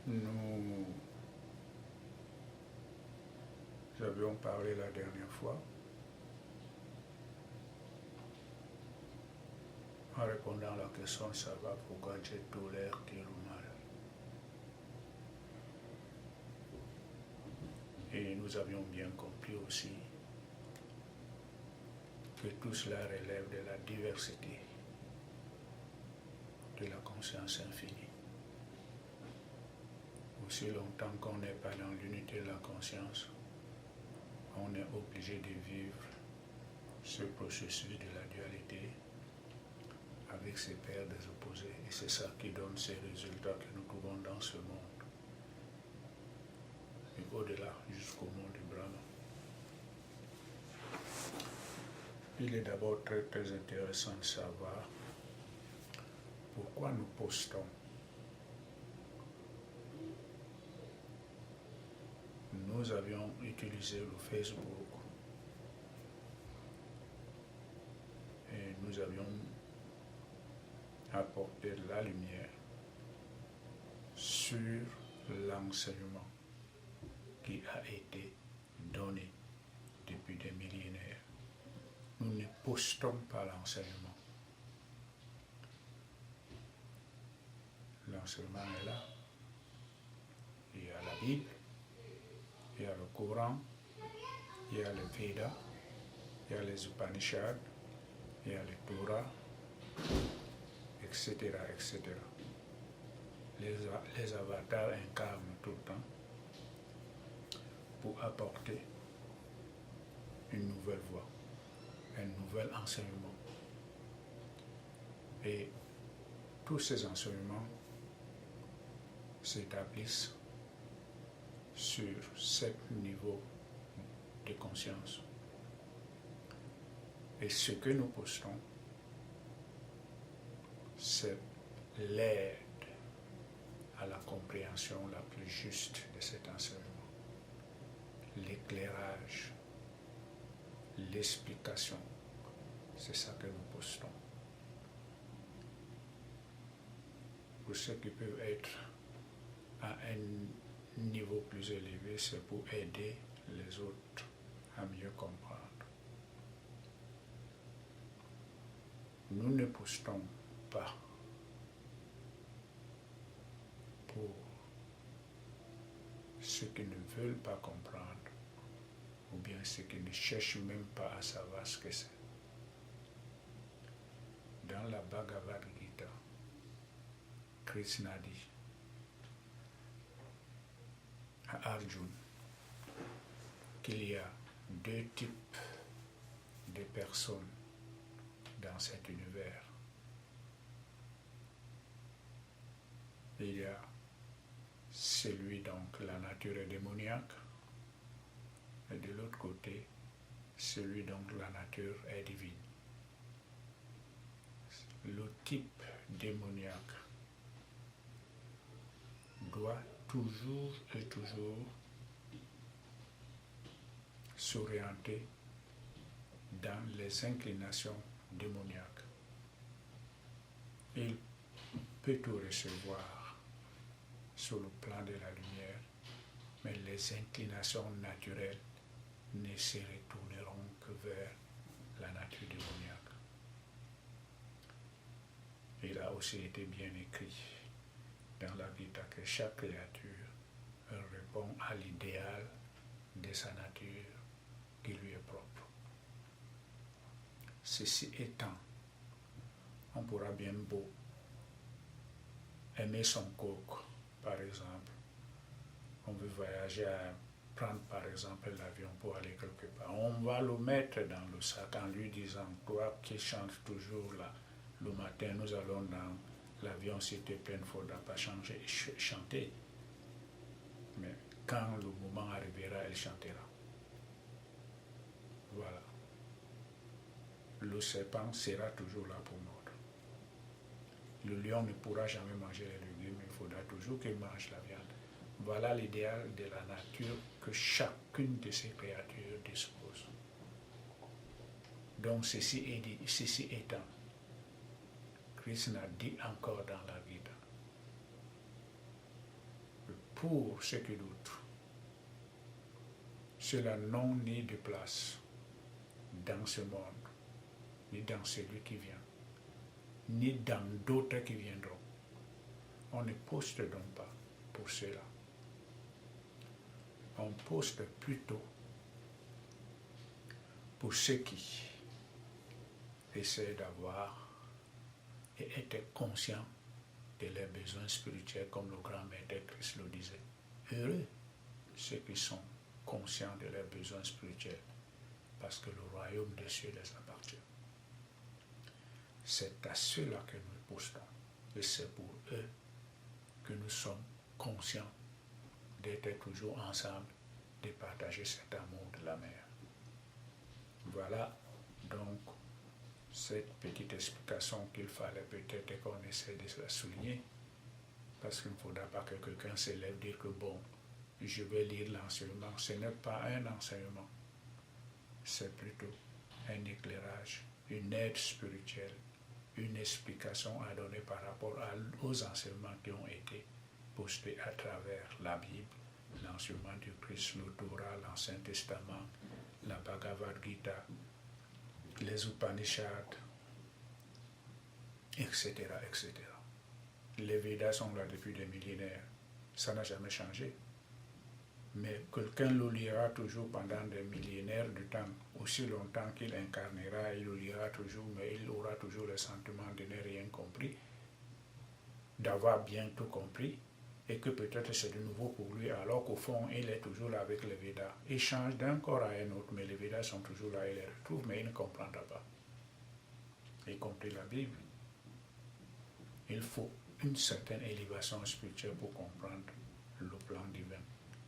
Nous avions parlé la dernière fois en répondant à la question ça va pourquoi Dieu tolère tel ou mal. Et nous avions bien compris aussi que tout cela relève de la diversité de la conscience infinie. Aussi longtemps qu'on n'est pas dans l'unité de la conscience, on est obligé de vivre ce processus de la dualité avec ses paires des opposés. Et c'est ça qui donne ces résultats que nous trouvons dans ce monde. Et au-delà, jusqu'au monde du Brahman. Il est d'abord très très intéressant de savoir pourquoi nous postons. Nous avions utilisé le Facebook et nous avions apporté la lumière sur l'enseignement qui a été donné depuis des millénaires. Nous ne postons pas l'enseignement. L'enseignement est là. Il y a la Bible, il y a le Coran, il y a le Veda, il y a les Upanishads, il y a le Torah, etc., etc. Les avatars incarnent tout le temps pour apporter une nouvelle voie, un nouvel enseignement. Et tous ces enseignements s'établissent sur 7 niveaux de conscience. Et ce que nous postons, c'est l'aide à la compréhension la plus juste de cet enseignement. L'éclairage, l'explication, c'est ça que nous postons. Pour ceux qui peuvent être à un niveau plus élevé, c'est pour aider les autres à mieux comprendre. Nous ne postons pas pour ceux qui ne veulent pas comprendre ou bien ceux qui ne cherchent même pas à savoir ce que c'est. Dans la Bhagavad Gita, Krishna dit à Arjuna qu'il y a 2 types de personnes dans cet univers. Il y a celui donc la nature est démoniaque et de l'autre côté celui donc la nature est divine. Le type démoniaque doit toujours et toujours s'orienter dans les inclinations démoniaques. Il peut tout recevoir sur le plan de la lumière, mais les inclinations naturelles ne se retourneront que vers la nature démoniaque. Il a aussi été bien écrit dans la Gita que chaque créature répond à l'idéal de sa nature qui lui est propre. Ceci étant, on pourra bien beau aimer son coq, par exemple. On veut voyager, prendre par exemple l'avion pour aller quelque part. On va le mettre dans le sac en lui disant, toi qui chantes toujours là, le matin nous allons dans l'avion, si tu es plein, il ne faudra pas chanter. Mais quand le moment arrivera, elle chantera. Voilà. Le serpent sera toujours là pour mordre. Le lion ne pourra jamais manger les légumes, il faudra toujours qu'il mange la viande. Voilà l'idéal de la nature que chacune de ces créatures dispose. Donc ceci étant, Krishna dit encore dans la Gita, pour ceux qui doutent, cela n'ont ni de place dans ce monde, ni dans celui qui vient, ni dans d'autres qui viendront. On ne poste donc pas pour cela. On poste plutôt pour ceux qui essaient d'avoir et être conscients de leurs besoins spirituels, comme le grand maître Christ le disait. Heureux ceux qui sont conscients de leurs besoins spirituels, parce que le royaume des cieux les appartient. C'est à ceux-là que nous postons, et c'est pour eux que nous sommes conscients d'être toujours ensemble, de partager cet amour de la mer. Voilà donc cette petite explication qu'il fallait peut-être qu'on essaie de la souligner, parce qu'il ne faudra pas que quelqu'un s'élève et dire que bon, je vais lire l'enseignement. Ce n'est pas un enseignement, c'est plutôt un éclairage, une aide spirituelle, une explication à donner par rapport aux enseignements qui ont été postés à travers la Bible, l'enseignement du Christ, le Torah, l'Ancien Testament, la Bhagavad Gita, les Upanishads, etc., etc. Les Védas sont là depuis des millénaires. Ça n'a jamais changé. Mais quelqu'un le lira toujours pendant des millénaires de temps. Aussi longtemps qu'il incarnera, il le lira toujours, mais il aura toujours le sentiment de ne rien compris, d'avoir bien tout compris, et que peut-être c'est de nouveau pour lui, alors qu'au fond, il est toujours là avec les Védas. Il change d'un corps à un autre, mais les Védas sont toujours là, il les retrouve, mais il ne comprendra pas. Y compris la Bible. Il faut une certaine élévation spirituelle pour comprendre le plan divin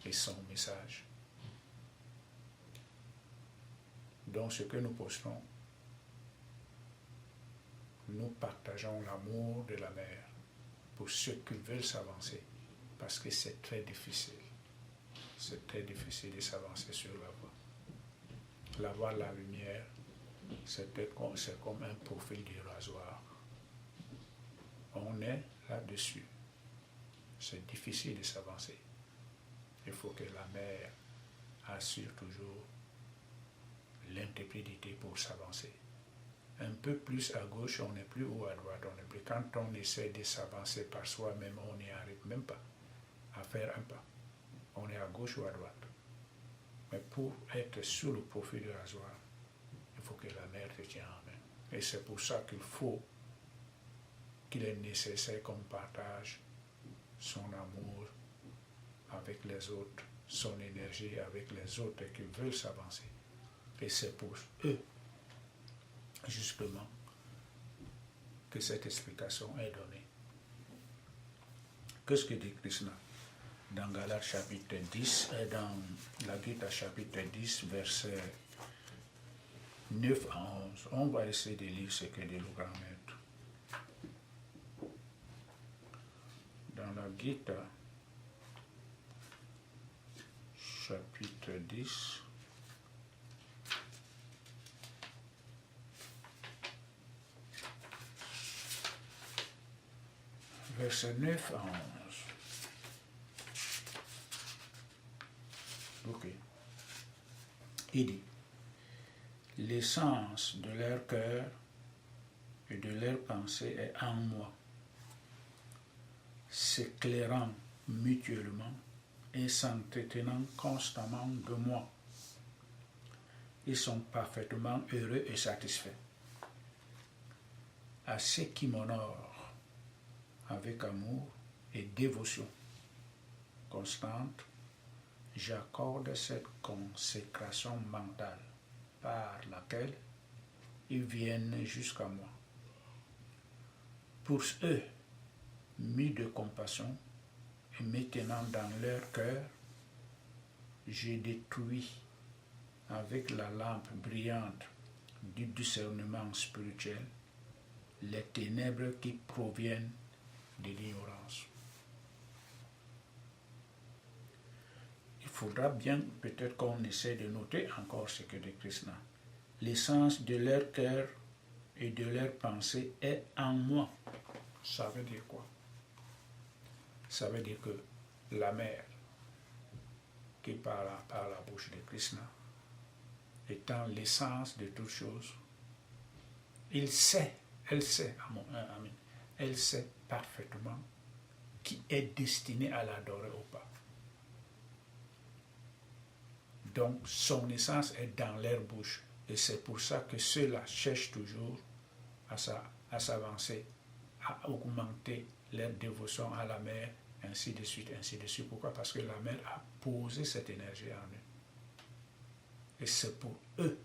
et son message. Donc ce que nous postons, nous partageons l'amour de la mer pour ceux qui veulent s'avancer, parce que c'est très difficile. C'est très difficile de s'avancer sur la voie. La voie de la lumière, c'est comme un profil du rasoir. On est là-dessus. C'est difficile de s'avancer. Il faut que la mer assure toujours l'intégrité pour s'avancer. Un peu plus à gauche, on n'est plus, ou à droite, on n'est plus. Quand on essaie de s'avancer par soi-même, on n'y arrive même pas à faire un pas. On est à gauche ou à droite. Mais pour être sur le profil du rasoir, il faut que la mer te tienne en main. Et c'est pour ça qu'il est nécessaire qu'on partage son amour avec les autres, son énergie avec les autres qui veulent s'avancer. Et c'est pour eux, justement, que cette explication est donnée. Qu'est-ce que dit Krishna dans Galates chapitre 10 et dans la Gita chapitre 10, versets 9 à 11. On va essayer de lire ce que dit le grand maître. Dans la Gita chapitre 10, versets 9 à 11. Ok. Il dit, l'essence de leur cœur et de leur pensée est en moi, s'éclairant mutuellement et s'entretenant constamment de moi. Ils sont parfaitement heureux et satisfaits. À ceux qui m'honorent avec amour et dévotion constante, j'accorde cette consécration mentale par laquelle ils viennent jusqu'à moi. Pour eux, mis de compassion et maintenant dans leur cœur, j'ai détruit avec la lampe brillante du discernement spirituel les ténèbres qui proviennent de l'ignorance. Il faudra bien peut-être qu'on essaie de noter encore ce que dit Krishna. L'essence de leur cœur et de leur pensée est en moi. Ça veut dire quoi? Ça veut dire que la mère qui parle par la bouche de Krishna, étant l'essence de toutes choses, elle sait parfaitement qui est destiné à l'adorer ou pas. Donc, son essence est dans leur bouche. Et c'est pour ça que ceux-là cherchent toujours à s'avancer, à augmenter leur dévotion à la mère, ainsi de suite, ainsi de suite. Pourquoi? Parce que la mère a posé cette énergie en eux. Et c'est pour eux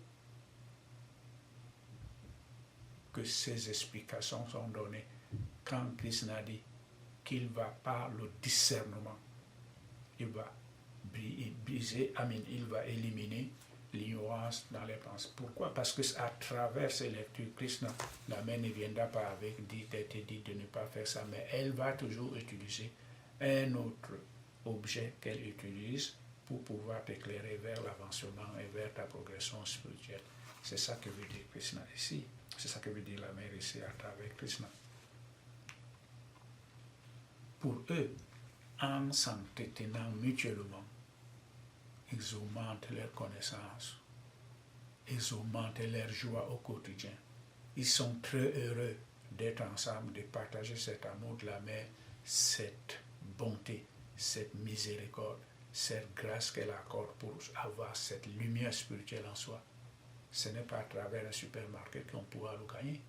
que ces explications sont données quand Krishna dit qu'il va par le discernement, il va briser, il va éliminer l'ignorance dans les pensées. Pourquoi? Parce que à travers ces lectures, Krishna, la mère ne viendra pas avec dit de ne pas faire ça, mais elle va toujours utiliser un autre objet qu'elle utilise pour pouvoir t'éclairer vers l'avancement et vers ta progression spirituelle. C'est ça que veut dire Krishna ici. C'est ça que veut dire la mère ici à travers Krishna. Pour eux, en s'entretenant mutuellement, ils augmentent leur connaissance, ils augmentent leur joie au quotidien. Ils sont très heureux d'être ensemble, de partager cet amour de la mère, cette bonté, cette miséricorde, cette grâce qu'elle accorde pour avoir cette lumière spirituelle en soi. Ce n'est pas à travers un supermarché qu'on pourra le gagner.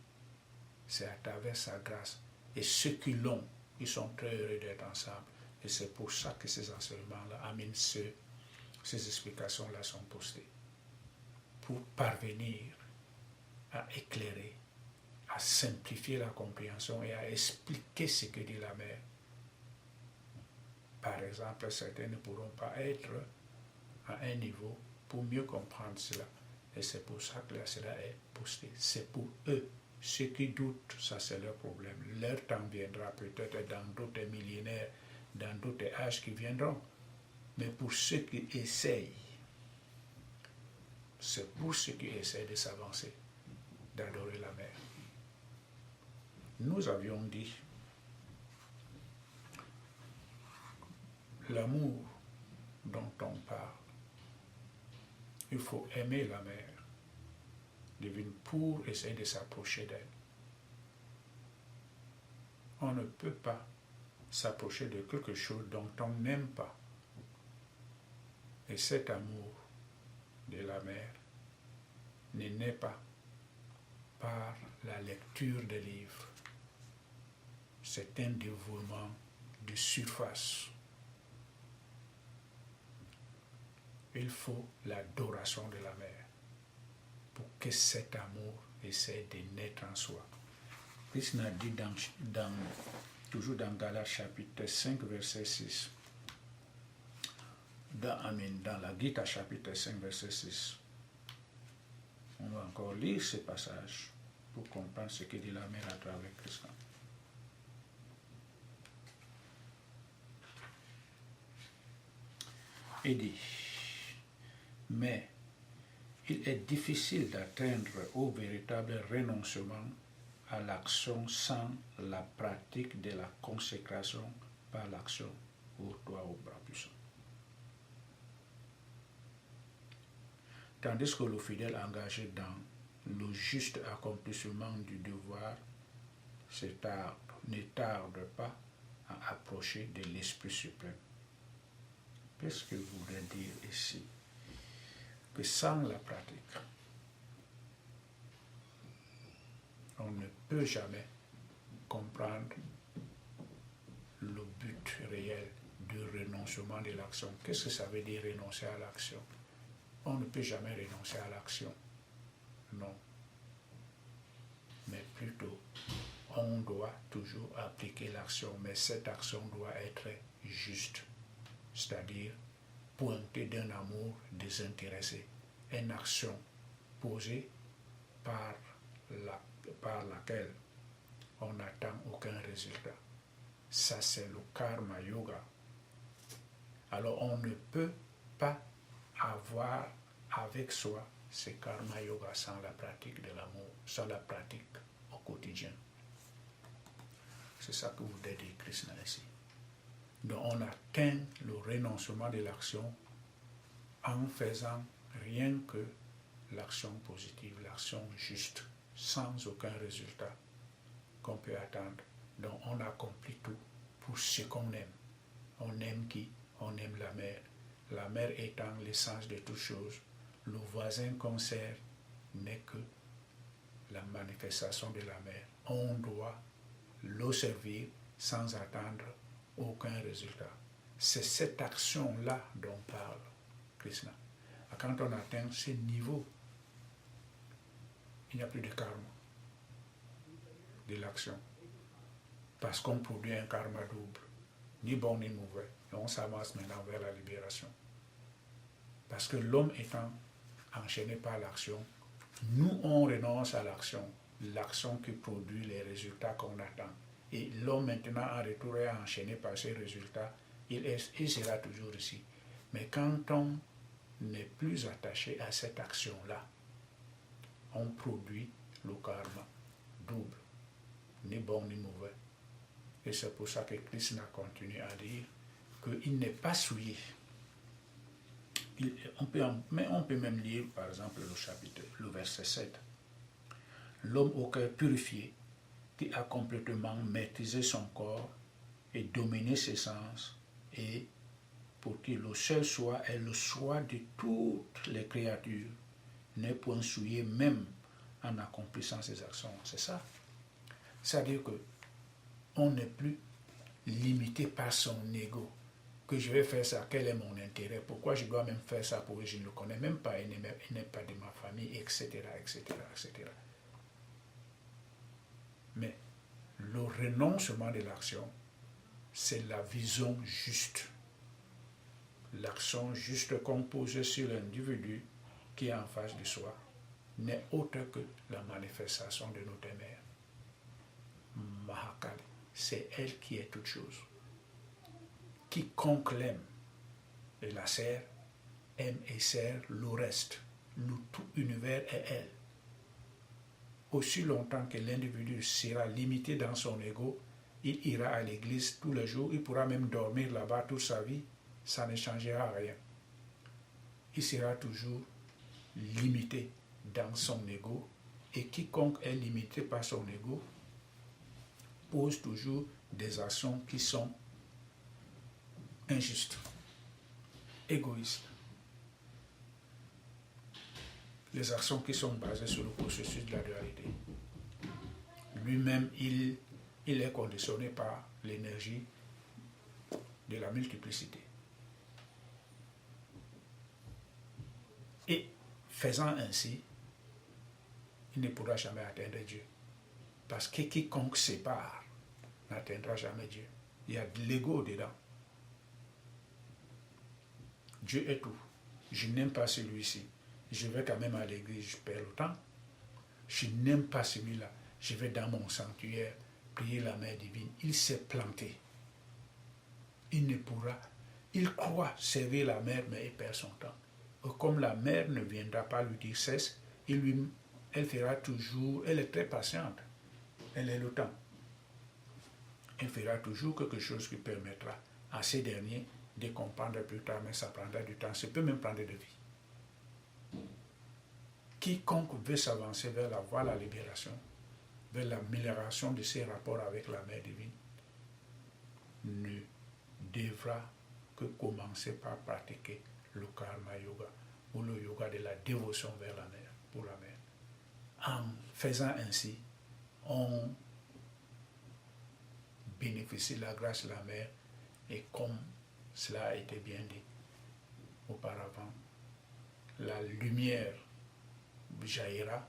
C'est à travers sa grâce. Et ceux qui l'ont, ils sont très heureux d'être ensemble. Et c'est pour ça que ces enseignements-là, ces explications-là sont postées. Pour parvenir à éclairer, à simplifier la compréhension et à expliquer ce que dit la mère. Par exemple, certains ne pourront pas être à un niveau pour mieux comprendre cela. Et c'est pour ça que cela est posté. C'est pour eux. Ceux qui doutent, ça c'est leur problème. Leur temps viendra peut-être dans d'autres millénaires, dans d'autres âges qui viendront. Mais pour ceux qui essayent, c'est pour ceux qui essayent de s'avancer, d'adorer la mère. Nous avions dit, l'amour dont on parle, il faut aimer la mère, divine, pour essayer de s'approcher d'elle. On ne peut pas s'approcher de quelque chose dont on n'aime pas. Et cet amour de la mère ne naît pas par la lecture des livres. C'est un dévouement de surface. Il faut l'adoration de la mère pour que cet amour essaie de naître en soi. Krishna dit toujours dans Galates chapitre 5, verset 6, dans la Gita chapitre 5, verset 6, on va encore lire ce passage pour comprendre ce que dit la mère à travers Krishna. Il dit, mais il est difficile d'atteindre au véritable renoncement à l'action sans la pratique de la consécration par l'action au toi au bras puissant. Tandis que le fidèle engagé dans le juste accomplissement du devoir ne tarde pas à approcher de l'Esprit suprême. Qu'est-ce que je voudrais dire ici? Que sans la pratique, on ne peut jamais comprendre le but réel du renoncement de l'action. Qu'est-ce que ça veut dire renoncer à l'action? On ne peut jamais renoncer à l'action. Non. Mais plutôt, on doit toujours appliquer l'action, mais cette action doit être juste, c'est-à-dire pointée d'un amour désintéressé, une action posée par laquelle on n'attend aucun résultat. Ça, c'est le karma yoga. Alors, on ne peut pas avoir avec soi ce karma yoga sans la pratique de l'amour, sans la pratique au quotidien. C'est ça que vous dit Krishna ici. Donc on atteint le renoncement de l'action en faisant rien que l'action positive, l'action juste, sans aucun résultat qu'on peut attendre. Donc on accomplit tout pour ce qu'on aime. On aime qui? On aime la mer. La mer étant l'essence de toutes choses. Le voisin qu'on sert n'est que la manifestation de la mer. On doit le servir sans attendre aucun résultat. C'est cette action-là dont parle Krishna. Quand on atteint ce niveau, il n'y a plus de karma de l'action. Parce qu'on produit un karma double, ni bon ni mauvais. Et on s'avance maintenant vers la libération. Parce que l'homme étant enchaîné par l'action, nous on renonce à l'action, l'action qui produit les résultats qu'on attend. Et l'homme maintenant en retour est enchaîné par ces résultats, il sera toujours ici. Mais quand on n'est plus attaché à cette action-là, on produit le karma double, ni bon ni mauvais. Et c'est pour ça que Krishna continue à dire qu'il n'est pas souillé. Mais on peut même lire, par exemple, le chapitre, le verset 7. L'homme au cœur purifié, qui a complètement maîtrisé son corps et dominé ses sens, et pour que le seul soi est le soi de toutes les créatures, n'est point souillé même en accomplissant ses actions. C'est ça. C'est-à-dire que on n'est plus limité par son ego. Que je vais faire ça, quel est mon intérêt, pourquoi je dois même faire ça pour eux, je ne le connais même pas, il n'est pas de ma famille, etc., etc., etc. Mais le renoncement de l'action, c'est la vision juste. L'action juste composée sur l'individu qui est en face de soi n'est autre que la manifestation de notre mère. Mahakali, c'est elle qui est toute chose. Quiconque l'aime et la sert, aime et sert le reste. Le tout univers est elle. Aussi longtemps que l'individu sera limité dans son ego, il ira à l'église tous les jours, il pourra même dormir là-bas toute sa vie, ça ne changera rien. Il sera toujours limité dans son ego, et quiconque est limité par son ego pose toujours des actions qui sont injustes, égoïstes. Les actions qui sont basées sur le processus de la dualité. Lui-même, il est conditionné par l'énergie de la multiplicité. Et faisant ainsi, il ne pourra jamais atteindre Dieu. Parce que quiconque sépare n'atteindra jamais Dieu. Il y a de l'ego dedans. Dieu est tout. Je n'aime pas celui-ci. Je vais quand même à l'église, je perds le temps. Je n'aime pas celui-là. Je vais dans mon sanctuaire prier la mère divine. Il s'est planté. Il ne pourra. Il croit servir la mère, mais il perd son temps. Et comme la mère ne viendra pas lui dire cesse, elle fera toujours, elle est très patiente. Elle est le temps. Elle fera toujours quelque chose qui permettra à ces derniers de comprendre plus tard, mais ça prendra du temps. Ça peut même prendre de vie. Quiconque veut s'avancer vers la voie de la libération, vers l'amélioration de ses rapports avec la mère divine, ne devra que commencer par pratiquer le karma yoga ou le yoga de la dévotion vers la mère, pour la mère. En faisant ainsi, on bénéficie de la grâce de la mère, et comme cela a été bien dit auparavant, la lumière jaillira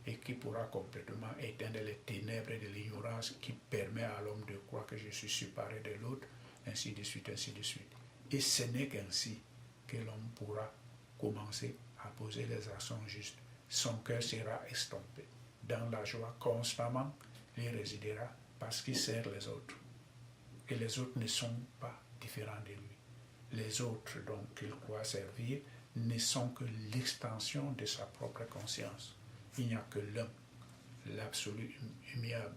et qui pourra complètement éteindre les ténèbres de l'ignorance qui permet à l'homme de croire que je suis séparé de l'autre, ainsi de suite, ainsi de suite. Et ce n'est qu'ainsi que l'homme pourra commencer à poser les actions justes. Son cœur sera estompé. Dans la joie, constamment, il résidera parce qu'il sert les autres. Et les autres ne sont pas différents de lui. Les autres dont il croit servir ne sont que l'extension de sa propre conscience. Il n'y a que l'un, l'absolu immuable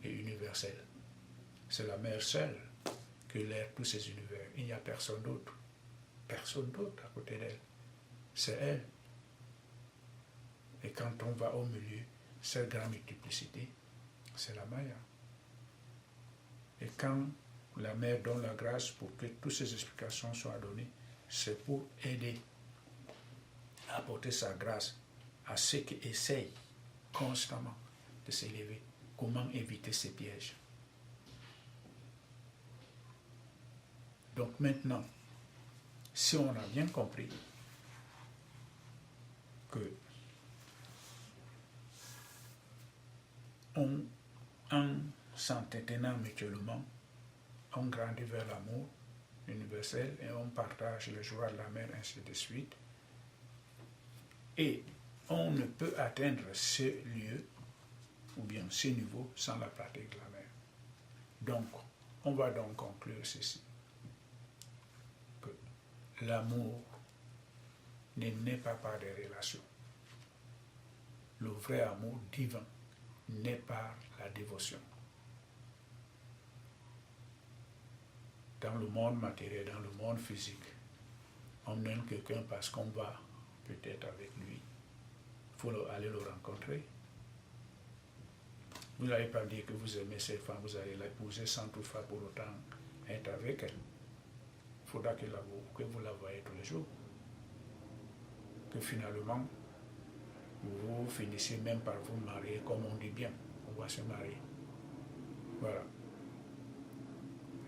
et universel. C'est la mère seule que l'air, tous ces univers. Il n'y a personne d'autre. Personne d'autre à côté d'elle. C'est elle. Et quand on va au milieu, cette grande multiplicité, c'est la Maya. Et quand la mère donne la grâce pour que toutes ces explications soient données, c'est pour aider à apporter sa grâce à ceux qui essayent constamment de s'élever. Comment éviter ces pièges? Donc maintenant, si on a bien compris que en s'entretenant mutuellement, on grandit vers l'amour universel et on partage les joies de la mer, ainsi de suite. Et on ne peut atteindre ce lieu ou bien ce niveau sans la pratique de la mer. Donc, on va donc conclure ceci, que l'amour ne naît pas par des relations. Le vrai amour divin naît par la dévotion. Dans le monde matériel, dans le monde physique, on aime quelqu'un parce qu'on va peut-être avec lui. Il faut aller le rencontrer. Vous n'allez pas dire que vous aimez cette femme, vous allez l'épouser sans toutefois pour autant être avec elle. Il faudra que vous la voyez tous les jours. Que finalement, vous finissez même par vous marier, comme on dit bien. On va se marier. Voilà.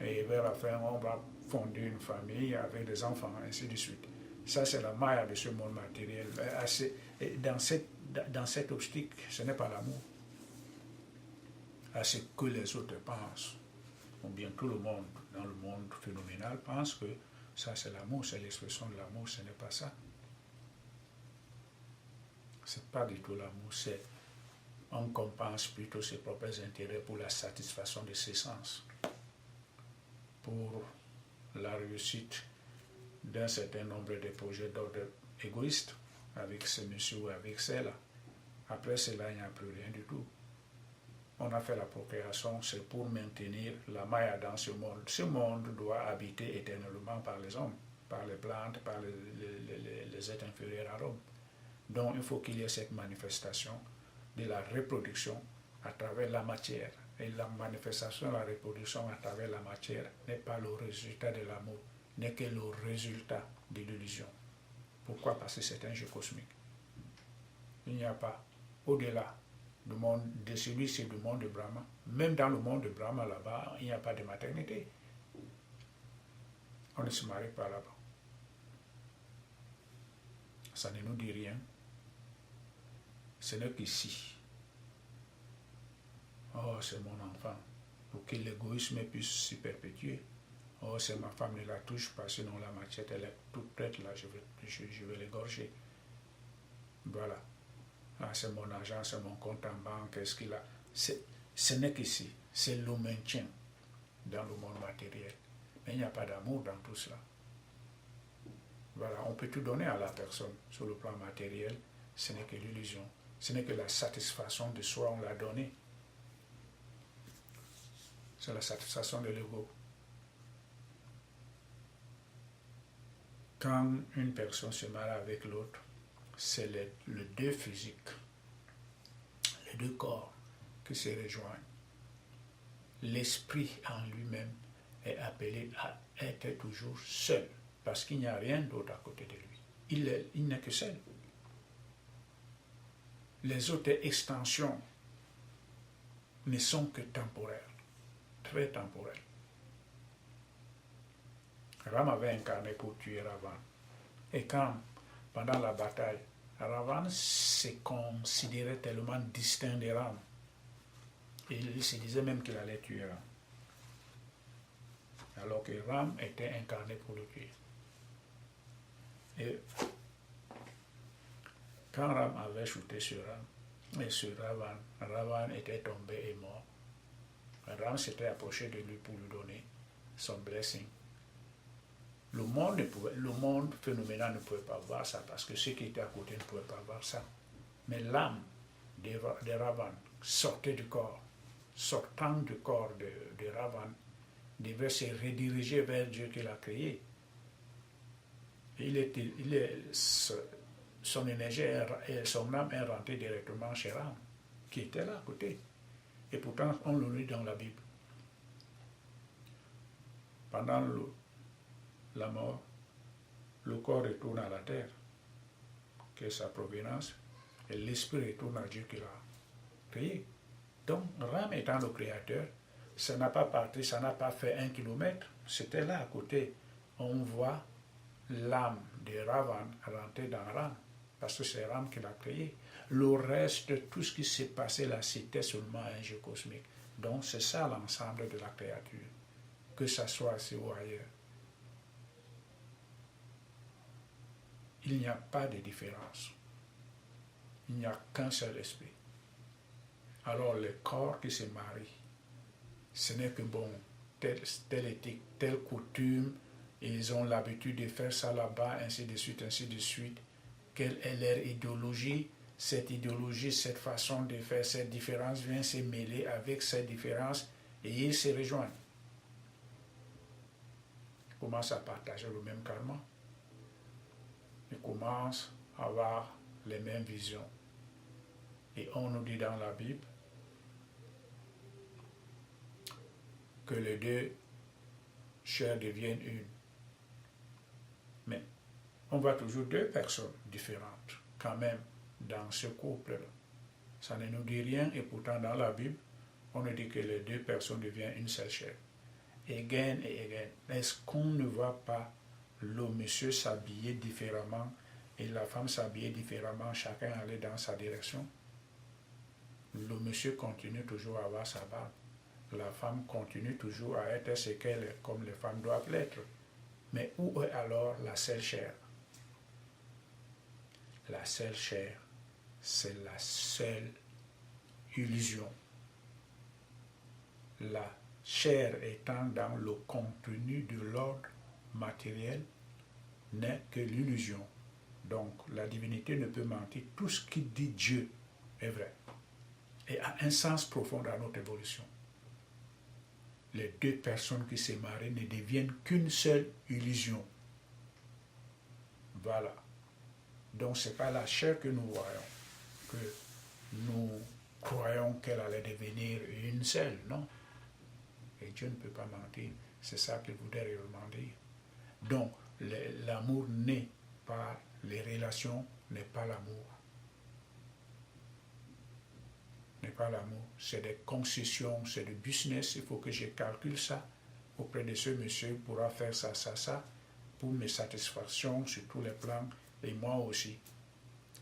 Et vers la fin, on va fonder une famille avec des enfants, ainsi de suite. Ça, c'est la Maya de ce monde matériel. Dans cette optique, ce n'est pas l'amour. À ce que les autres pensent, ou bien tout le monde dans le monde phénoménal pense que ça, c'est l'amour, c'est l'expression de l'amour, ce n'est pas ça. Ce n'est pas du tout l'amour, c'est on compense plutôt ses propres intérêts pour la satisfaction de ses sens, pour la réussite d'un certain nombre de projets d'ordre égoïste avec ce monsieur ou avec celle-là. Après cela, il n'y a plus rien du tout. On a fait la procréation, c'est pour maintenir la Maya dans ce monde. Ce monde doit habiter éternellement par les hommes, par les plantes, par les êtres inférieurs à l'homme. Donc il faut qu'il y ait cette manifestation de la reproduction à travers la matière. Et la manifestation de la reproduction à travers la matière n'est pas le résultat de l'amour, n'est que le résultat de l'illusion. Pourquoi? Parce que c'est un jeu cosmique. Il n'y a pas au-delà du monde de celui-ci, du monde de Brahma. Même dans le monde de Brahma, là-bas, il n'y a pas de maternité. On ne se marie pas là-bas. Ça ne nous dit rien. Ce n'est qu'ici. Oh, c'est mon enfant. Pour que l'égoïsme puisse se perpétuer. Oh, c'est ma femme, ne la touche pas, sinon la machette, elle est toute prête là, je vais l'égorger. Voilà. Ah, c'est mon argent, c'est mon compte en banque, qu'est-ce qu'il a? Ce n'est qu'ici. C'est le maintien dans le monde matériel. Mais il n'y a pas d'amour dans tout cela. Voilà, on peut tout donner à la personne sur le plan matériel, ce n'est que l'illusion. Ce n'est que la satisfaction de soi, on l'a donné. C'est la satisfaction de l'ego. Quand une personne se marie avec l'autre, c'est les deux physiques, les deux corps qui se rejoignent. L'esprit en lui-même est appelé à être toujours seul, parce qu'il n'y a rien d'autre à côté de lui. Il n'est que seul. Les autres extensions ne sont que temporaires, très temporaires. Ram avait incarné pour tuer Ravan. Et quand, pendant la bataille, Ravan se considérait tellement distinct de Ram, il se disait même qu'il allait tuer Ram. Alors que Ram était incarné pour le tuer. Et quand Ram avait shooté sur Ram, et sur Ravan, Ravan était tombé et mort. Ram s'était approché de lui pour lui donner son blessing. Le monde phénoménal ne pouvait pas voir ça parce que ceux qui étaient à côté ne pouvaient pas voir ça. Mais l'âme de Ravan sortait du corps, sortant du corps de Ravan, devrait se rediriger vers Dieu qui l'a créé. Son énergie et son âme est rentrée directement chez Ram, qui était là à côté. Et pourtant, on le lit dans la Bible. Pendant la mort, le corps retourne à la terre, qui est sa provenance, et l'esprit retourne à Dieu qui l'a créé. Donc, Ram étant le créateur, ça n'a pas parti, ça n'a pas fait 1 kilomètre, c'était là à côté. On voit l'âme de Ravan rentrer dans Ram, parce que c'est Ram qui l'a créé. Le reste, tout ce qui s'est passé là, c'était seulement un jeu cosmique. Donc, c'est ça l'ensemble de la créature, que ça soit ici ou ailleurs. Il n'y a pas de différence. Il n'y a qu'un seul esprit. Alors, les corps qui se marient, ce n'est que bon, telle éthique, telle coutume, ils ont l'habitude de faire ça là-bas, ainsi de suite, ainsi de suite. Quelle est leur idéologie? Cette idéologie, cette façon de faire, cette différence vient se mêler avec cette différence et ils se rejoignent. Ils commencent à partager le même karma. Ils commencent à avoir les mêmes visions. Et on nous dit dans la Bible que les deux chairs deviennent une. Mais on voit toujours deux personnes différentes, quand même, dans ce couple-là. Ça ne nous dit rien, et pourtant dans la Bible, on nous dit que les deux personnes deviennent une seule chair. Again et again. Est-ce qu'on ne voit pas le monsieur s'habiller différemment et la femme s'habiller différemment, chacun aller dans sa direction? Le monsieur continue toujours à avoir sa barbe. La femme continue toujours à être ce qu'elle est, comme les femmes doivent l'être. Mais où est alors la seule chair? La seule chair, c'est la seule illusion. La chair étant dans le contenu de l'ordre matériel n'est que l'illusion. Donc la divinité ne peut mentir. Tout ce qui dit Dieu est vrai et a un sens profond dans notre évolution. Les deux personnes qui se marient ne deviennent qu'une seule illusion. Voilà. Donc ce n'est pas la chair que nous voyons, que nous croyons qu'elle allait devenir une seule, non. Et Dieu ne peut pas mentir. C'est ça qu'il voudrait réellement dire. Donc l'amour né par les relations n'est pas l'amour. N'est pas l'amour. C'est des concessions, c'est du business. Il faut que je calcule ça auprès de ce monsieur, il pourra faire ça, ça, ça, pour mes satisfactions sur tous les plans, et moi aussi.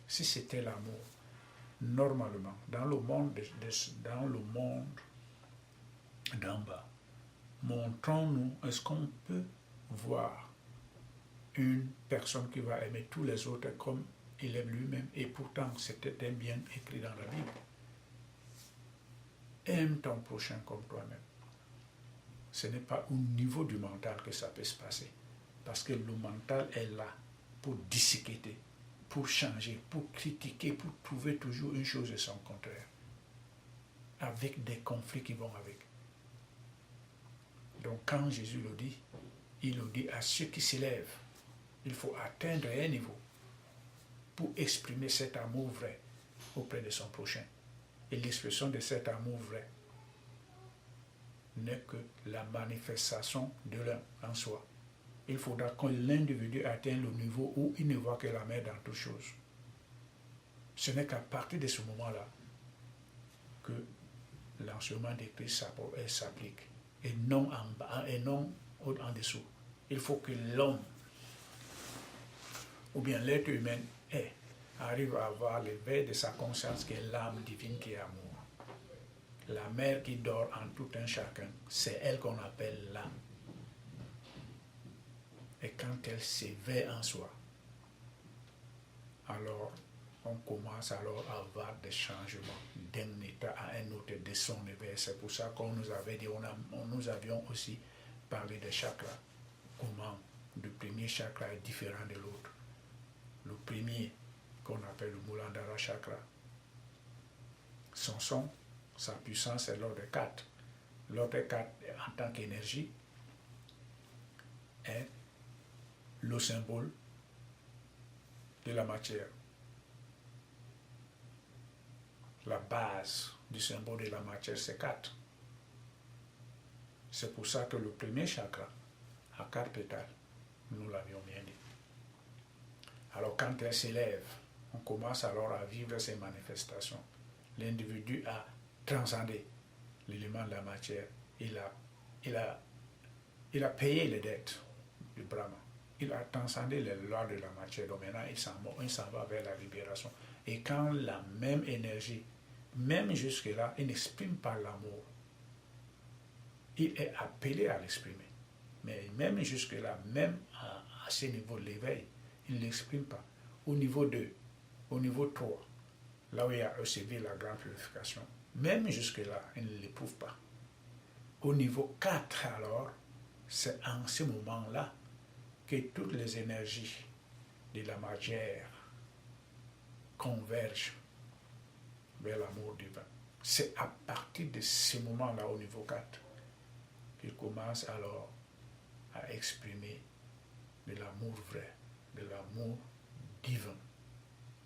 Si c'était l'amour, normalement, dans le monde d'en bas, montrons-nous, est-ce qu'on peut voir une personne qui va aimer tous les autres comme il aime lui-même, et pourtant c'était bien écrit dans la Bible. Aime ton prochain comme toi-même. Ce n'est pas au niveau du mental que ça peut se passer, parce que le mental est là pour disséquer, pour changer, pour critiquer, pour trouver toujours une chose et son contraire, avec des conflits qui vont avec. Donc quand Jésus le dit, il le dit à ceux qui s'élèvent. Il faut atteindre un niveau pour exprimer cet amour vrai auprès de son prochain. Et l'expression de cet amour vrai n'est que la manifestation de l'un en soi. Il faudra que l'individu atteigne le niveau où il ne voit que la mère dans toutes choses. Ce n'est qu'à partir de ce moment-là que l'enseignement de Christ s'applique, et non en bas, et non en dessous. Il faut que l'homme, ou bien l'être humain, arrive à avoir l'éveil de sa conscience qui est l'âme divine qui est amour. La mère qui dort en tout un chacun, c'est elle qu'on appelle l'âme. Et quand elle s'éveille en soi, alors on commence alors à avoir des changements d'un état à un autre de son éveil. C'est pour ça qu'on nous avait dit, nous avions aussi parlé des chakras. Comment le premier chakra est différent de l'autre. Le premier, qu'on appelle le Muladhara chakra, son son, sa puissance est l'ordre 4. L'ordre 4 en tant qu'énergie, est le symbole de la matière. La base du symbole de la matière, c'est 4. C'est pour ça que le premier chakra a 4 pétales. Nous l'avions bien dit. Alors quand elle s'élève, on commence alors à vivre ces manifestations. L'individu a transcendé l'élément de la matière. Il a payé les dettes du Brahma. Il a transcendé les lois de la matière. Donc maintenant, il s'en va vers la libération. Et quand la même énergie, même jusque-là, il n'exprime pas l'amour, il est appelé à l'exprimer. Mais même jusque-là, même à ce niveau de l'éveil, il ne l'exprime pas. Au niveau 2, au niveau 3, là où il a recevé la grande purification, même jusque-là, il ne l'éprouve pas. Au niveau 4, alors, c'est en ce moment-là que toutes les énergies de la matière convergent vers l'amour divin. C'est à partir de ce moment-là, au niveau 4, qu'il commence alors à exprimer de l'amour vrai, de l'amour divin.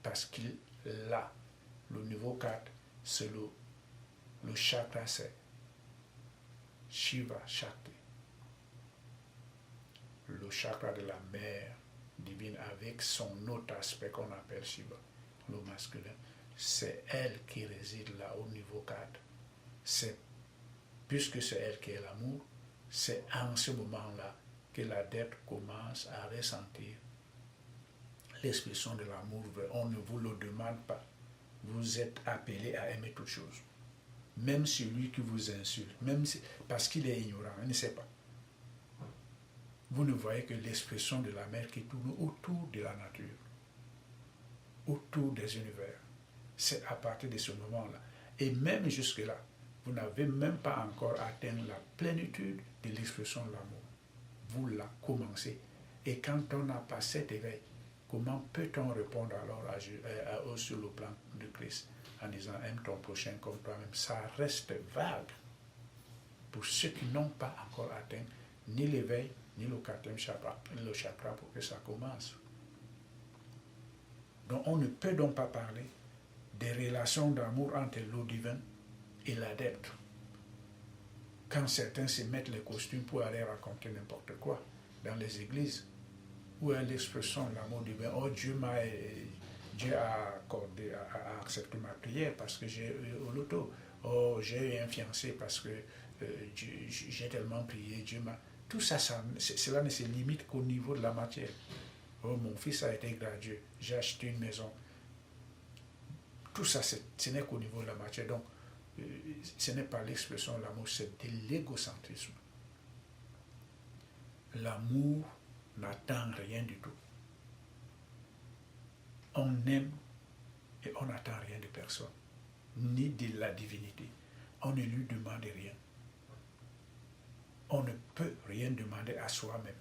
Parce qu'il a le niveau 4, c'est le chakra, c'est Shiva Shakti. Le chakra de la mère divine avec son autre aspect qu'on appelle Shiva, le masculin. C'est elle qui réside là au niveau 4. Puisque c'est elle qui est l'amour, c'est en ce moment-là que l'adepte commence à ressentir l'expression de l'amour. On ne vous le demande pas. Vous êtes appelé à aimer toute chose. Même celui qui vous insulte, parce qu'il est ignorant, il ne sait pas. Vous ne voyez que l'expression de la mère qui tourne autour de la nature, autour des univers. C'est à partir de ce moment-là. Et même jusque-là, vous n'avez même pas encore atteint la plénitude de l'expression de l'amour. Vous la commencez. Et quand on n'a pas cet éveil, comment peut-on répondre alors sur le plan de Christ en disant « aime ton prochain comme toi-même » Ça reste vague pour ceux qui n'ont pas encore atteint ni l'éveil, ni le 4e chakra pour que ça commence. Donc on ne peut donc pas parler des relations d'amour entre l'eau divine et l'adepte. Quand certains se mettent les costumes pour aller raconter n'importe quoi dans les églises, où est l'expression de l'amour divin? Oh, Dieu a accordé, a accepté ma prière parce que j'ai eu au loto. Oh, j'ai eu un fiancé parce que j'ai tellement prié, Dieu m'a... Tout ça, cela ne se limite qu'au niveau de la matière. Oh, mon fils a été gradué, j'ai acheté une maison. Tout ça, ce n'est qu'au niveau de la matière. Donc, ce n'est pas l'expression de l'amour, c'est de l'égocentrisme. L'amour n'attend rien du tout. On aime et on n'attend rien de personne, ni de la divinité. On ne lui demande rien. On ne peut rien demander à soi-même.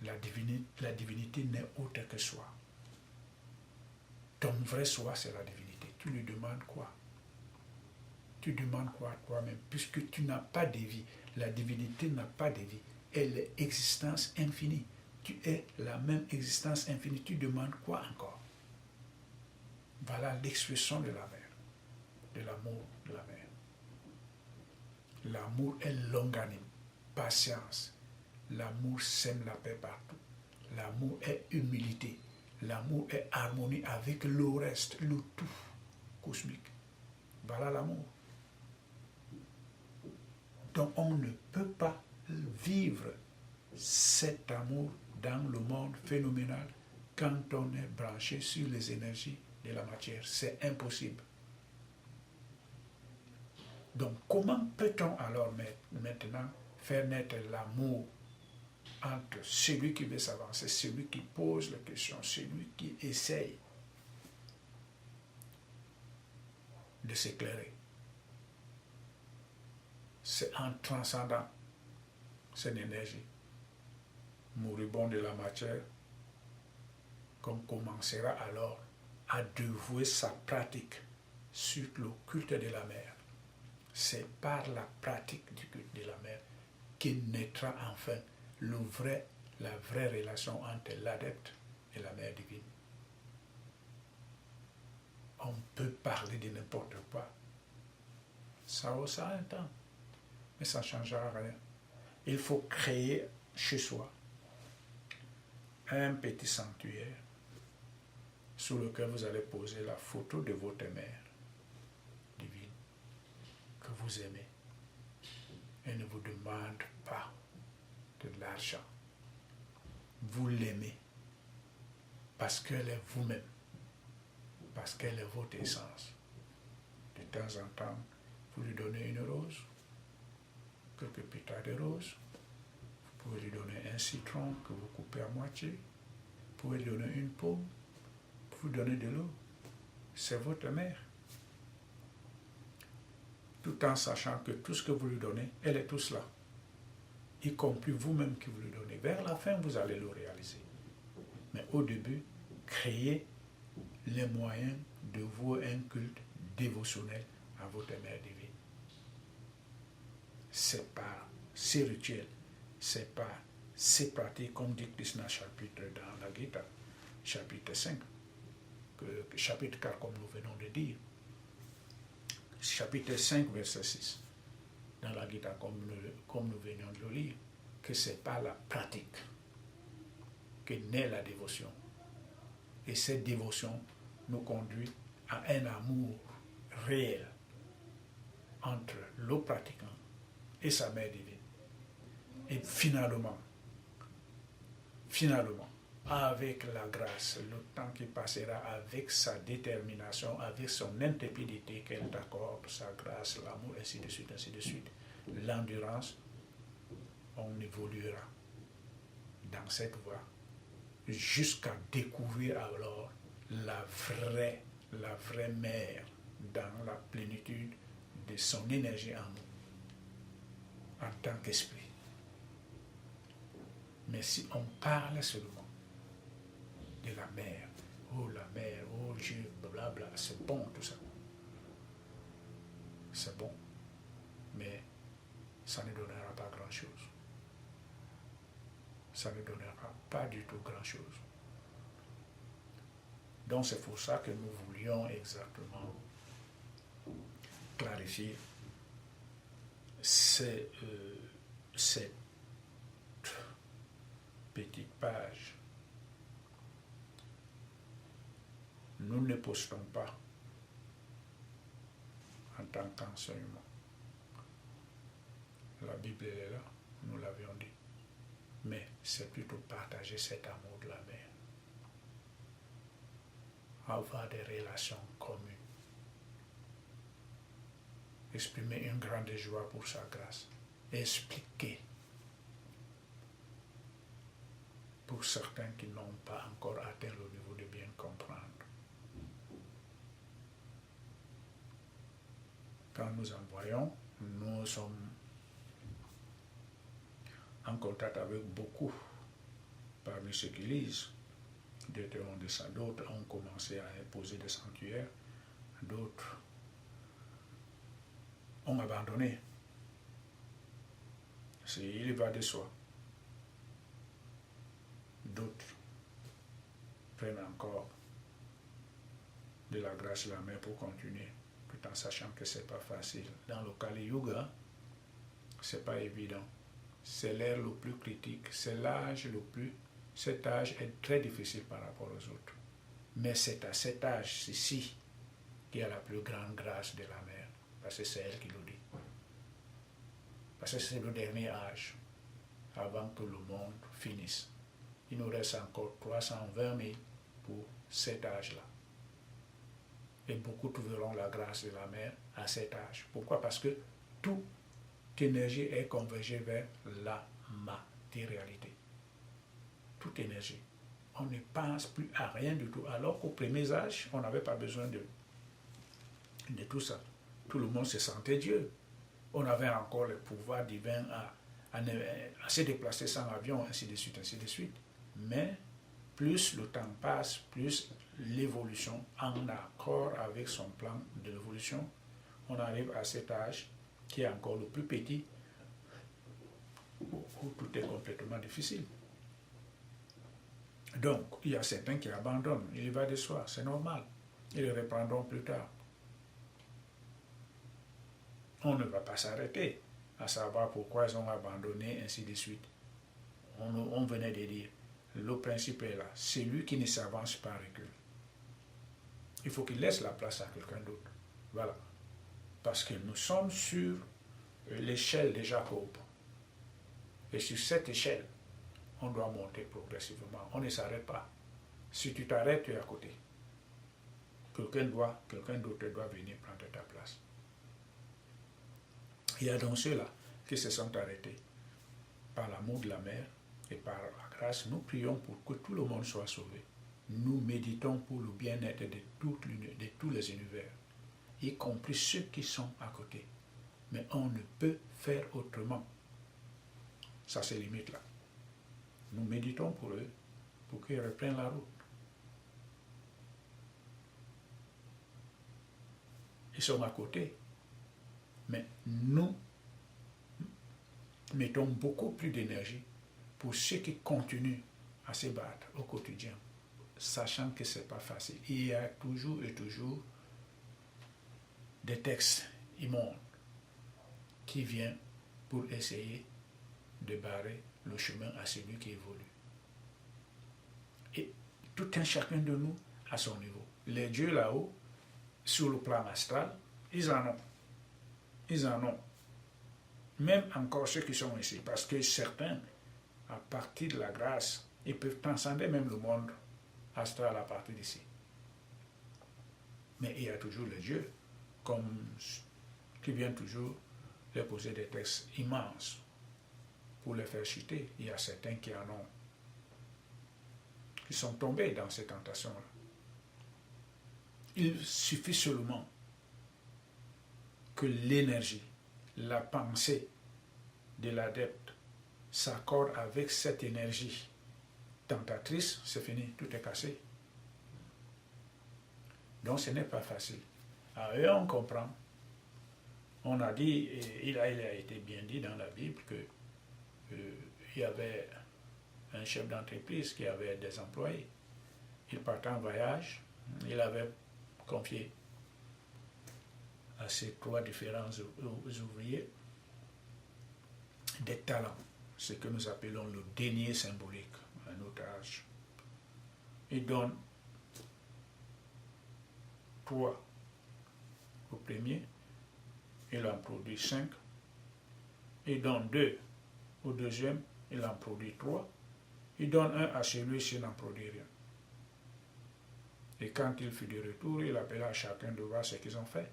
La divinité n'est autre que soi. Ton vrai soi, c'est la divinité. Tu lui demandes quoi? Tu demandes quoi à toi-même? Puisque tu n'as pas de vie. La divinité n'a pas de vie. Elle est existence infinie. Tu es la même existence infinie. Tu demandes quoi encore? Voilà l'expression de la mère, de l'amour de la mère. L'amour est longanime, patience. L'amour sème la paix partout. L'amour est humilité. L'amour est harmonie avec le reste, le tout cosmique. Voilà l'amour. Donc on ne peut pas vivre cet amour dans le monde phénoménal quand on est branché sur les énergies de la matière. C'est impossible. Donc comment peut-on alors maintenant faire naître l'amour entre celui qui veut s'avancer, celui qui pose la question, celui qui essaye de s'éclairer? C'est en transcendant cette énergie moribonde de la matière qu'on commencera alors à dévouer sa pratique sur le culte de la mer. C'est par la pratique du culte de la mer que naîtra enfin la vraie relation entre l'adepte et la mère divine. On peut parler de n'importe quoi. Ça a un temps, mais ça ne changera rien. Il faut créer chez soi un petit sanctuaire sur lequel vous allez poser la photo de votre mère divine que vous aimez. Elle ne vous demande pas de l'argent. Vous l'aimez parce qu'elle est vous-même, parce qu'elle est votre essence. De temps en temps, vous lui donnez une rose, quelques pétales de rose. Vous pouvez lui donner un citron que vous coupez à moitié. Vous pouvez lui donner une pomme. Vous lui donnez de l'eau. C'est votre mère. Tout en sachant que tout ce que vous lui donnez, elle est tout cela. Y compris vous-même qui vous le donnez. Vers la fin, vous allez le réaliser. Mais au début, créez les moyens de vouer un culte dévotionnel à votre mère divine. C'est par ces rituels, c'est par ces pratiques, comme dit Krishna chapitre dans la Gita, chapitre 5, chapitre 4, comme nous venons de dire, chapitre 5, verset 6, dans la Gita, comme nous venions de le lire, que c'est par la pratique que naît la dévotion. Et cette dévotion nous conduit à un amour réel entre le pratiquant et sa mère divine. Et finalement, avec la grâce, le temps qui passera, avec sa détermination, avec son intrépidité qu'elle t'accorde, sa grâce, l'amour, ainsi de suite, l'endurance, on évoluera dans cette voie jusqu'à découvrir alors la vraie mère dans la plénitude de son énergie en nous, en tant qu'esprit. Mais si on parle seulement de la mère, oh Dieu, blablabla, c'est bon tout ça. C'est bon, mais ça ne donnera pas grand-chose. Ça ne donnera pas du tout grand-chose. Donc c'est pour ça que nous voulions exactement clarifier cette petite page. Nous ne postons pas en tant qu'enseignement. La Bible est là, nous l'avions dit. Mais c'est plutôt partager cet amour de la mère. Avoir des relations communes. Exprimer une grande joie pour sa grâce. Expliquer pour certains qui n'ont pas encore atteint le niveau de bien comprendre. Quand nous en voyons, nous sommes en contact avec beaucoup parmi ceux qui lisent. D'autres ont commencé à imposer des sanctuaires, d'autres ont abandonné. Il va de soi. D'autres prennent encore de la grâce de la main pour continuer, tout en sachant que ce n'est pas facile. Dans le Kali Yuga, ce n'est pas évident. C'est l'ère le plus critique, c'est l'âge le plus... Cet âge est très difficile par rapport aux autres. Mais c'est à cet âge-ci qu'il y a la plus grande grâce de la mère. Parce que c'est elle qui le dit. Parce que c'est le dernier âge, avant que le monde finisse. Il nous reste encore 320 000 pour cet âge-là. Et beaucoup trouveront la grâce de la mère à cet âge. Pourquoi? Parce que toute énergie est convergée vers la matérialité. Toute énergie. On ne pense plus à rien du tout. Alors qu'au premier âge, on n'avait pas besoin de tout ça. Tout le monde se sentait Dieu. On avait encore le pouvoir divin à se déplacer sans avion, ainsi de suite. Mais plus le temps passe, plus l'évolution, en accord avec son plan de l'évolution, on arrive à cet âge qui est encore le plus petit, où tout est complètement difficile. Donc, il y a certains qui abandonnent, il y va de soi, c'est normal. Ils reprendront plus tard. On ne va pas s'arrêter à savoir pourquoi ils ont abandonné, ainsi de suite. On venait de dire, le principe est là. Celui qui ne s'avance pas recule. Il faut qu'il laisse la place à quelqu'un d'autre. Voilà. Parce que nous sommes sur l'échelle de Jacob. Et sur cette échelle, on doit monter progressivement. On ne s'arrête pas. Si tu t'arrêtes, tu es à côté. Quelqu'un d'autre doit venir prendre ta place. Il y a donc ceux-là qui se sont arrêtés par l'amour de la mère et par la grâce. Nous prions pour que tout le monde soit sauvé. Nous méditons pour le bien-être de tous les univers, y compris ceux qui sont à côté. Mais on ne peut faire autrement. Ça se limite là. Nous méditons pour eux, pour qu'ils reprennent la route. Ils sont à côté. Mais nous mettons beaucoup plus d'énergie pour ceux qui continuent à se battre au quotidien, sachant que ce n'est pas facile. Il y a toujours et toujours des textes immondes qui viennent pour essayer de barrer le chemin à celui qui évolue. Et tout un chacun de nous à son niveau. Les dieux là-haut, sur le plan astral, ils en ont. Ils en ont. Même encore ceux qui sont ici. Parce que certains, à partir de la grâce, ils peuvent transcender même le monde astral à partir d'ici. Mais il y a toujours les dieux, qui viennent toujours leur poser des textes immenses pour les faire chuter. Il y a certains qui en ont, qui sont tombés dans ces tentations-là. Il suffit seulement que l'énergie, la pensée de l'adepte s'accorde avec cette énergie tentatrice, c'est fini, tout est cassé. Donc ce n'est pas facile. Alors, eux, on comprend. On a dit, il a été bien dit dans la Bible que il y avait un chef d'entreprise qui avait des employés. Il partait en voyage, il avait confié à ces 3 différents ouvriers des talents, ce que nous appelons le denier symbolique, un outrage. Il donne 3 au premier, il en produit 5, il donne 2 au deuxième, il en produit 3, il donne 1 à celui-ci, il n'en produit rien. Et quand il fut de retour, il appela à chacun de voir ce qu'ils ont fait.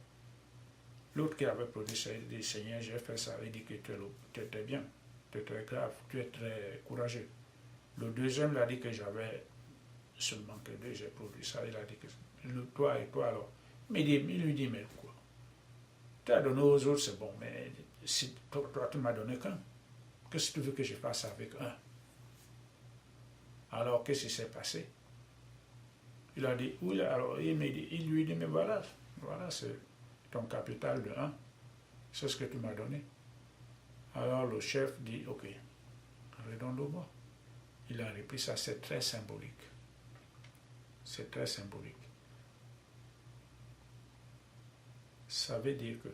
L'autre qui avait produit ça, il dit, Seigneur, j'ai fait ça. Il dit que tu es très bien, tu es très grave, tu es très courageux. Le deuxième il a dit que j'avais seulement que 2, j'ai produit ça. Il a dit que toi et toi alors. Mais il lui dit, mais quoi? Tu as donné aux autres, c'est bon, mais si toi tu ne m'as donné qu'un. Qu'est-ce que tu veux que je fasse avec un? Alors, qu'est-ce qui s'est passé? Il a dit, oui, alors il lui dit, mais voilà, c'est ton capital de 1, c'est ce que tu m'as donné. Alors le chef dit, ok, redonne-le-moi. Il a repris ça, c'est très symbolique. C'est très symbolique. Ça veut dire que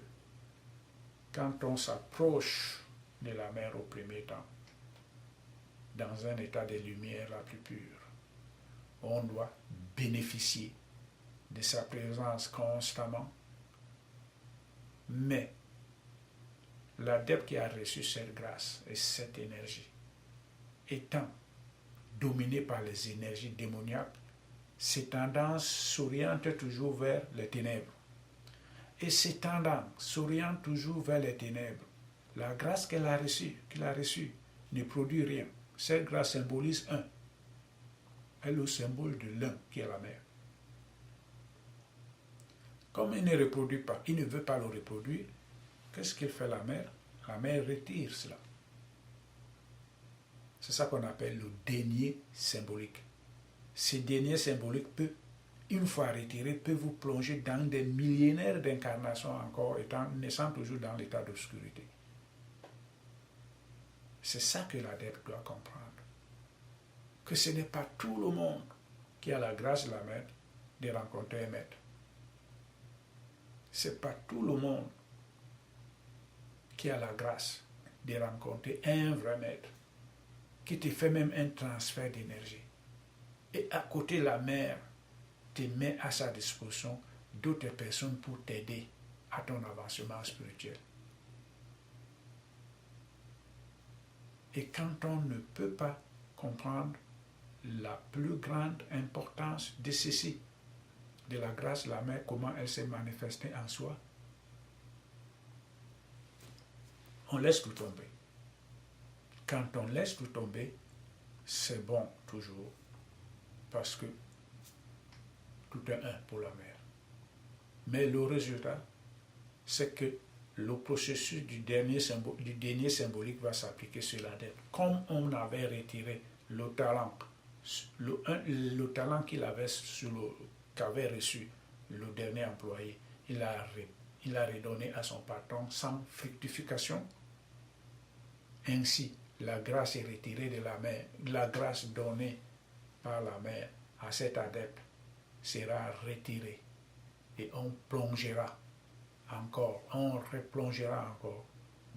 quand on s'approche de la mer au premier temps, dans un état de lumière la plus pure, on doit bénéficier de sa présence constamment. Mais l'adepte qui a reçu cette grâce et cette énergie, étant dominé par les énergies démoniaques, ses tendances s'orientent toujours vers les ténèbres. Et ces tendances s'orientent toujours vers les ténèbres. La grâce qu'il a reçue ne produit rien. Cette grâce symbolise un. Elle est le symbole de l'un qui est la mer. Comme il ne reproduit pas, il ne veut pas le reproduire, qu'est-ce qu'il fait la mer? La mer retire cela. C'est ça qu'on appelle le denier symbolique. Ce denier symbolique peut, une fois retiré, peut vous plonger dans des millénaires d'incarnations encore, naissant toujours dans l'état d'obscurité. C'est ça que l'adepte doit comprendre. Que ce n'est pas tout le monde qui a la grâce de la mère de rencontrer un maître. Ce n'est pas tout le monde qui a la grâce de rencontrer un vrai maître qui te fait même un transfert d'énergie. Et à côté, la mère te met à sa disposition d'autres personnes pour t'aider à ton avancement spirituel. Et quand on ne peut pas comprendre la plus grande importance de ceci, de la grâce de la mère, comment elle s'est manifestée en soi, on laisse tout tomber. Quand on laisse tout tomber, c'est bon toujours, parce que tout est un pour la mère. Mais le résultat, c'est que le processus du dernier symbolique va s'appliquer sur l'adepte. Comme on avait retiré le talent qu'il avait qu'avait reçu le dernier employé, il l'a redonné à son patron sans fructification. Ainsi, la grâce est retirée de la mère. La grâce donnée par la mère à cet adepte sera retirée et on replongera encore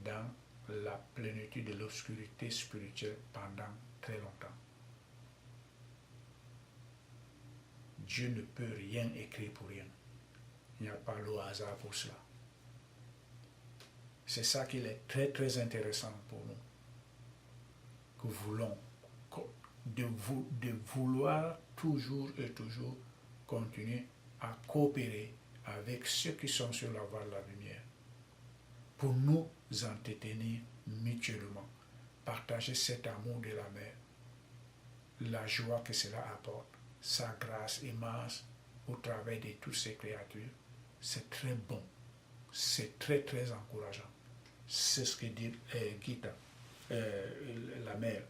dans la plénitude de l'obscurité spirituelle pendant très longtemps. Dieu ne peut rien écrire pour rien. Il n'y a pas le hasard pour cela. C'est ça qui est très très intéressant pour nous. Que voulons de vouloir toujours et toujours continuer à coopérer avec ceux qui sont sur la voie de la lumière pour nous entretenir mutuellement, partager cet amour de la mère, la joie que cela apporte, sa grâce immense au travers de toutes ces créatures. C'est très bon, c'est très très encourageant. C'est ce que dit Gita, la mère,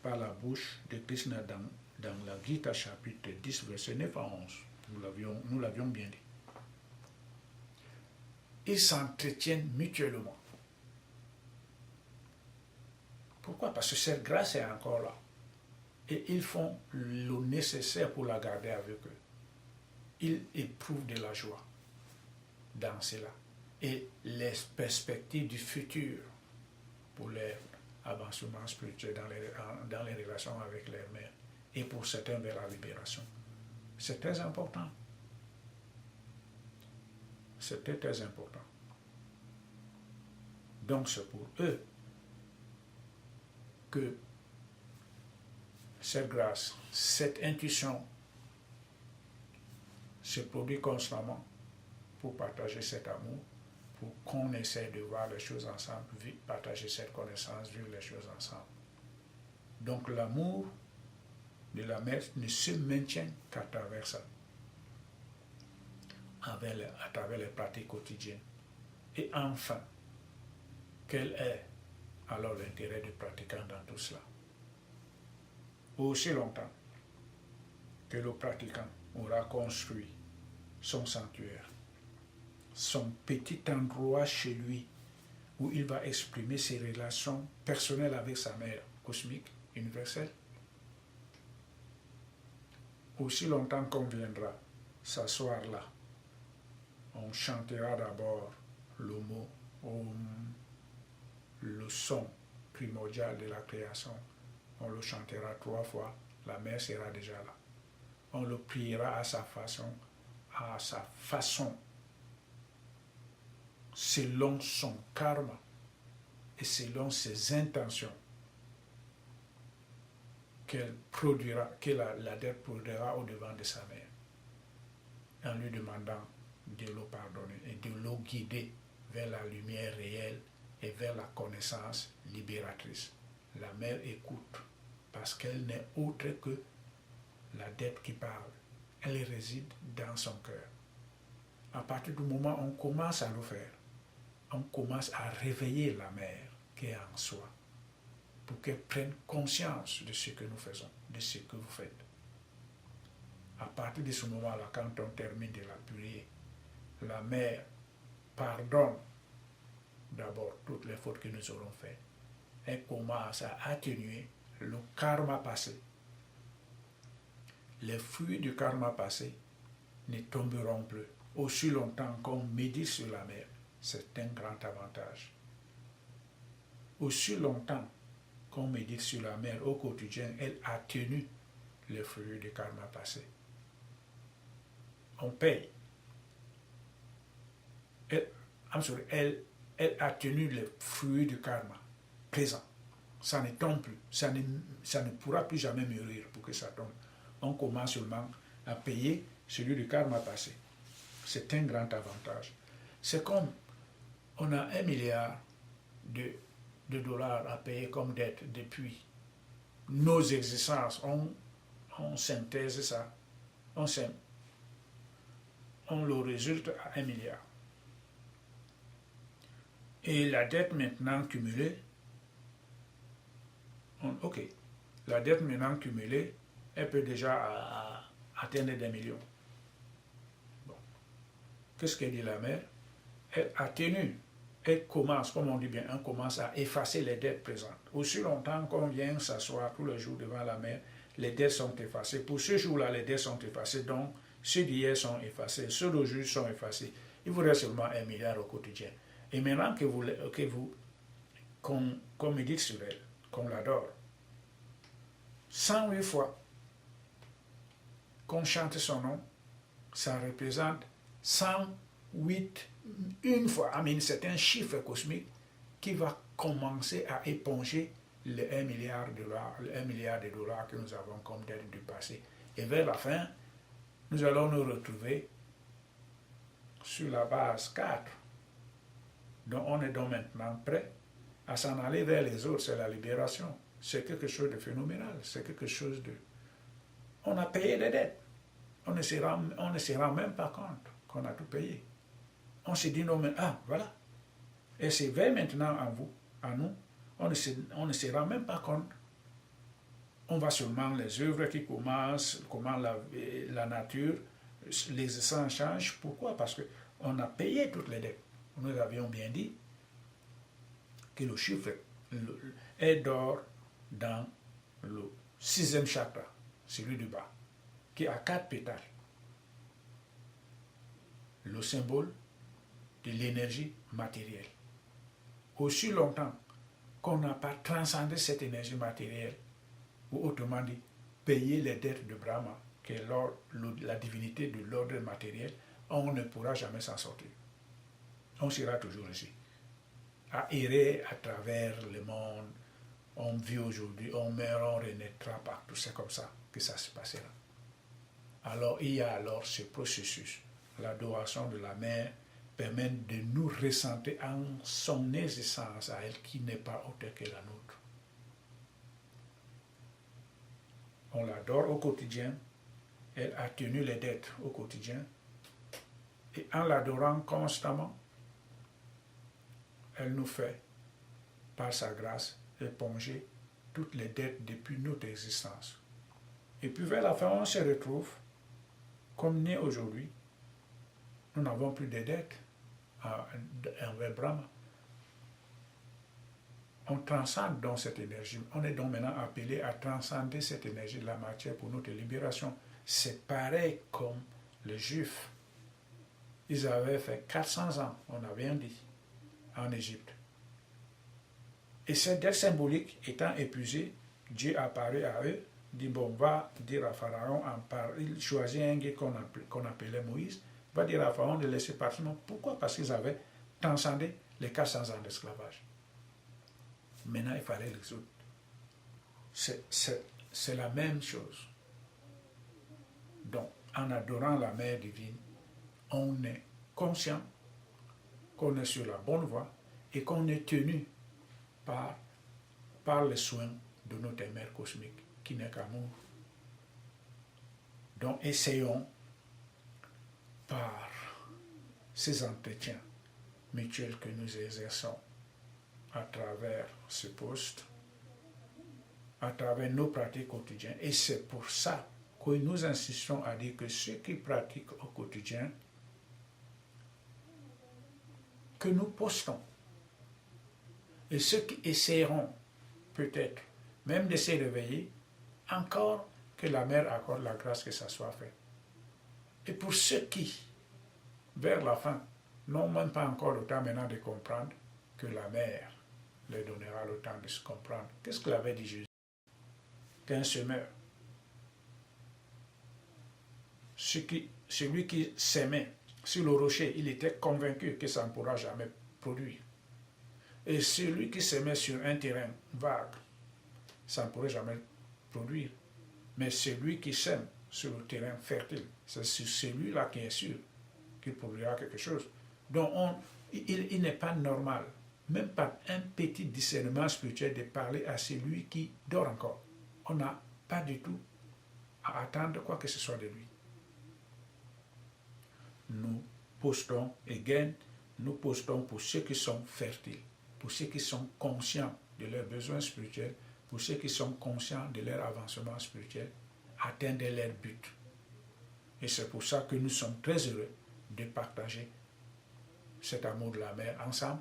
par la bouche de Krishna dans la Gita chapitre 10, verset 9 à 11. Nous l'avions bien dit. Ils s'entretiennent mutuellement. Pourquoi? Parce que cette grâce est encore là. Et ils font le nécessaire pour la garder avec eux. Ils éprouvent de la joie dans cela. Et les perspectives du futur pour leur avancement spirituel dans les relations avec leur mère et pour certains vers la libération. C'est très important. C'était très important. Donc c'est pour eux que cette grâce, cette intuition se produit constamment pour partager cet amour, pour qu'on essaie de voir les choses ensemble, partager cette connaissance, vivre les choses ensemble. Donc l'amour de la mère ne se maintient qu'à travers ça, à travers les pratiques quotidiennes. Et enfin, quel est alors l'intérêt du pratiquant dans tout cela? Aussi longtemps que le pratiquant aura construit son sanctuaire, son petit endroit chez lui où il va exprimer ses relations personnelles avec sa mère cosmique, universelle, aussi longtemps qu'on viendra s'asseoir là, on chantera d'abord le mot Om, le son primordial de la création. On le chantera 3 fois, la mère sera déjà là. On le priera à sa façon, selon son karma et selon ses intentions que l'adepte produira au devant de sa mère, en lui demandant de le pardonner et de le guider vers la lumière réelle et vers la connaissance libératrice. La mère écoute parce qu'elle n'est autre que l'adepte qui parle. Elle réside dans son cœur. À partir du moment où on commence à le faire, on commence à réveiller la mère qui est en soi pour qu'elle prenne conscience de ce que nous faisons, de ce que vous faites. À partir de ce moment-là, quand on termine de la prier, la mère pardonne d'abord toutes les fautes que nous aurons faites elle commence à atténuer le karma passé. Les fruits du karma passé ne tomberont plus. Aussi longtemps qu'on médite sur la mer, c'est un grand avantage. Aussi longtemps qu'on médite sur la mer au quotidien, elle atténue les fruits du karma passé. On paye. Elle atténue les fruits du karma présent. Ça ne tombe plus. Ça ne pourra plus jamais mûrir pour que ça tombe. On commence seulement à payer celui du karma passé. C'est un grand avantage. C'est comme on a 1 milliard de dollars à payer comme dette depuis nos existences. On synthèse ça. On le résulte à 1 milliard. Et la dette maintenant cumulée, la dette maintenant cumulée, elle peut déjà atteindre des millions. Bon. Qu'est-ce qu'elle dit la mère? Elle atténue, elle commence, comme on dit bien, on commence à effacer les dettes présentes. Aussi longtemps qu'on vient s'asseoir tous les jours devant la mère, les dettes sont effacées. Pour ce jour-là, les dettes sont effacées, donc ceux d'hier sont effacés, ceux d'aujourd'hui sont effacés. Il vous reste seulement 1 milliard au quotidien. Et maintenant qu'on médite sur elle, qu'on l'adore, 108 fois qu'on chante son nom, ça représente 108 une fois. C'est un chiffre cosmique qui va commencer à éponger les 1 milliard de dollars que nous avons comme dette du passé. Et vers la fin, nous allons nous retrouver sur la base 4, dont on est donc maintenant prêt à s'en aller vers les autres. C'est la libération. C'est quelque chose de phénoménal. C'est quelque chose de... On a payé des dettes. On ne se rend même pas compte qu'on a tout payé. On se dit non, mais voilà. Et c'est vers maintenant en vous, en nous, on ne se rend même pas compte. On voit seulement les œuvres qui commencent, comment la nature, les essences changent. Pourquoi? Parce qu'on a payé toutes les dettes. Nous avions bien dit que le chiffre est d'or dans le 6e chakra, celui du bas, qui a 4 pétales. Le symbole de l'énergie matérielle. Aussi longtemps qu'on n'a pas transcendé cette énergie matérielle, ou autrement dit, payer les dettes de Brahma, qui est la divinité de l'ordre matériel, on ne pourra jamais s'en sortir. On sera toujours ici, à errer à travers le monde. On vit aujourd'hui, on meurt, on renaîtra partout. C'est comme ça que ça se passera. Alors, il y a alors ce processus. L'adoration de la mère permet de nous ressentir en son existence à elle qui n'est pas autre que la nôtre. On l'adore au quotidien. Elle atténue les dettes au quotidien. Et en l'adorant constamment, elle nous fait, par sa grâce, éponger toutes les dettes depuis notre existence. Et puis vers la fin, on se retrouve comme né aujourd'hui. Nous n'avons plus de dettes envers Brahma. On transcende donc cette énergie. On est donc maintenant appelé à transcender cette énergie de la matière pour notre libération. C'est pareil comme les Juifs. Ils avaient fait 400 ans, on n'a rien dit, en Égypte. Et cette dette symbolique étant épuisée, Dieu apparut à eux, dit bon, va dire à Pharaon, il choisit un gars qu'on appelait Moïse, va dire à Pharaon de laisser partir. Pourquoi? Parce qu'ils avaient transcendé les 400 ans d'esclavage. Maintenant, il fallait les autres. C'est la même chose. Donc, en adorant la Mère divine, on est conscient qu'on est sur la bonne voie et qu'on est tenu par les soins de notre mère cosmique, qui n'est qu'amour. Donc, essayons par ces entretiens mutuels que nous exerçons à travers ce poste, à travers nos pratiques quotidiennes. Et c'est pour ça que nous insistons à dire que ceux qui pratiquent au quotidien, que nous postons, et ceux qui essaieront peut-être, même de se réveiller, encore que la mère accorde la grâce que ça soit fait. Et pour ceux qui, vers la fin, n'ont même pas encore le temps maintenant de comprendre, que la mère leur donnera le temps de se comprendre. Qu'est-ce que l'avait dit Jésus? Qu'un semeur, celui qui s'aimait sur le rocher, il était convaincu que ça ne pourra jamais produire. Et celui qui s'aimait sur un terrain vague, ça ne pourrait jamais produire. Mais celui qui sème sur le terrain fertile, c'est celui-là qui est sûr qu'il produira quelque chose. Donc il n'est pas normal, même par un petit discernement spirituel, de parler à celui qui dort encore. On n'a pas du tout à attendre quoi que ce soit de lui. Nous postons, nous postons pour ceux qui sont fertiles, pour ceux qui sont conscients de leurs besoins spirituels, pour ceux qui sont conscients de leur avancement spirituel, atteindre leur but. Et c'est pour ça que nous sommes très heureux de partager cet amour de la mère ensemble.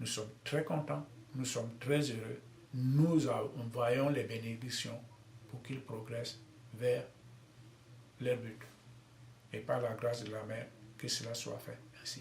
Nous sommes très contents, nous sommes très heureux. Nous envoyons les bénédictions pour qu'ils progressent vers leur but. Et par la grâce de la mère, que cela soit fait ainsi.